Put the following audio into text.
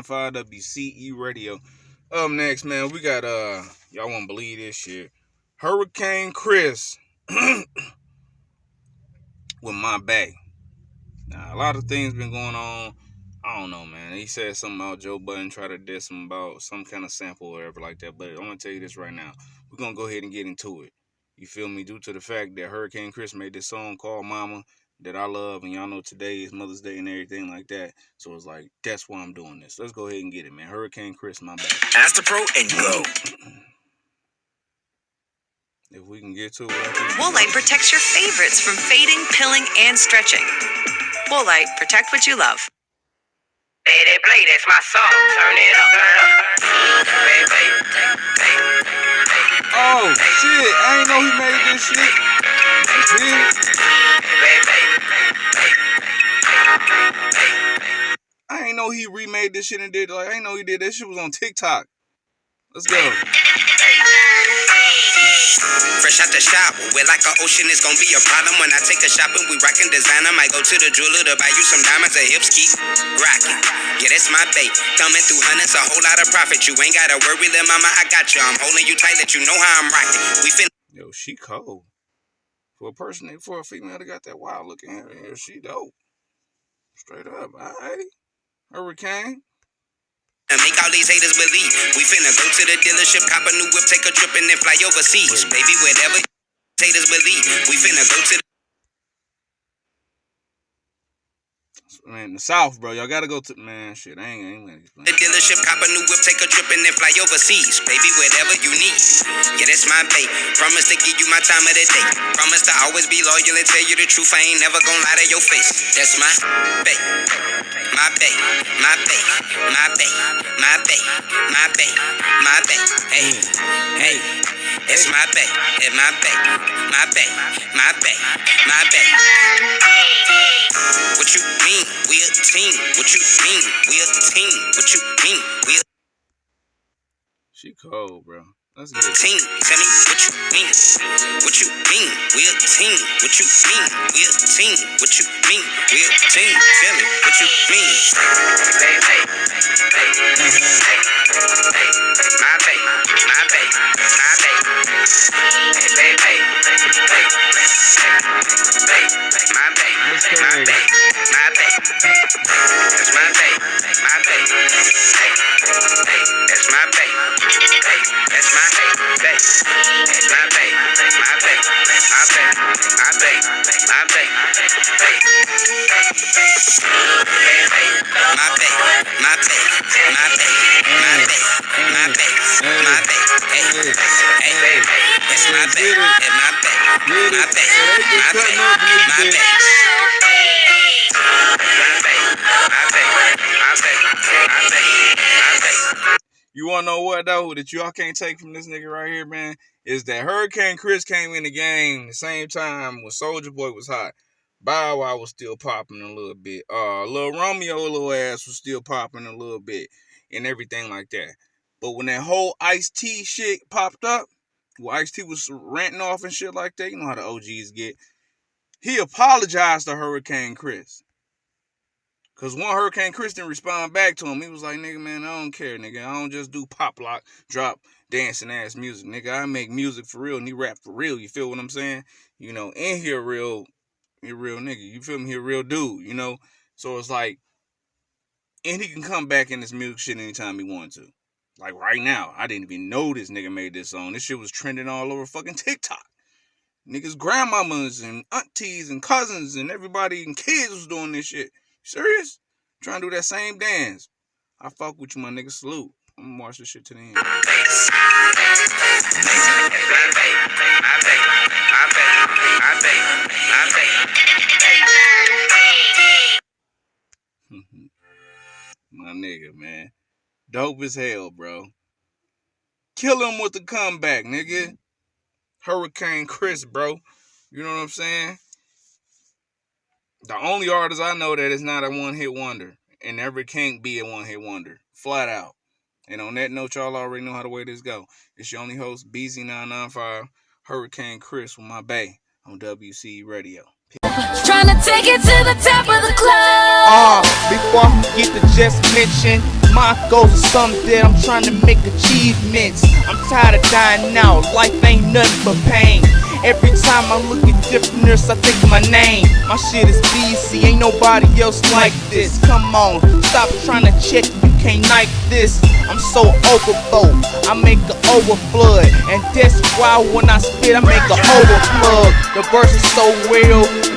99.5 WCE Radio. Up next, man, we got y'all won't believe this shit. Hurricane Chris with My Bay. Now, a lot of things been going on. I don't know, man. He said something about Joe Budden, try to diss him about some kind of sample or whatever like that. But I'm going to tell you this right now. We're going to go ahead and get into it. You feel me? Due to the fact that Hurricane Chris made this song called Mama that I love. And y'all know today is Mother's Day and everything like that. So it's like, that's why I'm doing this. Let's go ahead and get it, man. Hurricane Chris, My Bad. Astepro and go. If we can get to it. Woolite protects your favorites from fading, pilling, and stretching. Woolite, protect what you love. Play, that's my song. Turn it up, Oh, shit. I ain't know he made this shit. I ain't know he remade this shit and did, like, I ain't know he did that shit was on TikTok. Let's go. Fresh out the shop, we're like an ocean, it's gonna be a problem when I take a shopping. We rockin' designer, might go to the jeweler to buy you some diamonds. The hips keep rockin'. Yeah, that's my bait. Coming through hundreds, a whole lot of profit. You ain't gotta worry, little mama, I got you. I'm holding you tight, let you know how I'm rocking. We finna. Yo, she cold. For a female that got that wild looking hair, she dope. Straight up, alright. Hurricane. Make all these haters believe. We finna go to the dealership, cop a new whip, take a trip, and then fly overseas. Baby, whatever haters believe. We finna go to the... Man, the South, bro. Y'all gotta go to... Man, shit, I ain't explain. The dealership, cop a new whip, take a trip, and then fly overseas. Baby, whatever you need. Yeah, that's my bait. Promise to give you my time of the day. Promise to always be loyal and tell you the truth. I ain't never gonna lie to your face. That's my bait. My bay, my bay, my bay, my bay, my bay, my bay. Hey, hey, it's my bay, it's my bay, my bay, my bay, my bay. What you mean? We a team. What you mean? We a team. What you mean? We a... She cold, bro. Let's get it. Team, tell me what you mean. What you mean? We a team. What you mean? We a team. What you mean? We a team. Tell me what you mean. My baby, my baby, my baby. My baby, my baby, my baby. That's my baby, my baby. That's my baby. That's my baby. That's my baby, my baby, my baby, my baby, my baby. My baby, my baby, my baby, my baby, my baby, my baby. Hey, hey, that's my baby, that's my baby, my baby, my baby, my baby. You wanna know what though that y'all can't take from this nigga right here, man? Is that Hurricane Chris came in the game the same time when Soulja Boy was hot. Bow Wow was still popping a little bit. Lil Romeo little ass was still popping a little bit and everything like that. But when that whole Ice-T shit popped up, when Ice-T was ranting off and shit like that, you know how the OGs get. He apologized to Hurricane Chris. Cause one Hurricane Chris didn't respond back to him. He was like, nigga, man, I don't care, nigga. I don't just do pop lock, drop, dancing ass music, nigga. I make music for real and he rap for real. You feel what I'm saying? You know, and he a real nigga. You feel me? He a real dude, you know? So it's like, and he can come back in this music shit anytime he wants to. Like right now, I didn't even know this nigga made this song. This shit was trending all over fucking TikTok. Niggas, grandmamas and aunties and cousins and everybody and kids was doing this shit. Serious? Trying to do that same dance. I fuck with you, my nigga. Salute. I'm gonna watch this shit to the end. My nigga, man. Dope as hell, bro. Kill him with the comeback, nigga. Hurricane Chris, bro. You know what I'm saying? The only artist I know that is not a one-hit wonder and never can't be a one-hit wonder. Flat out. And on that note, y'all already know how the way this go. It's your only host, BZ995, Hurricane Chris with My Bay on WCE Radio. Trying to take it to the top of the club. Before I forget to just mention My goals are something that I'm trying to make achievements. I'm tired of dying out, life ain't nothing but pain. Every time I look at differentness, I think of my name. My shit is DC, ain't nobody else like this. Come on, stop trying to check, you can't like this. I'm so overflow, I make an overflood. And that's why when I spit, I make an overflow. The verse is so real.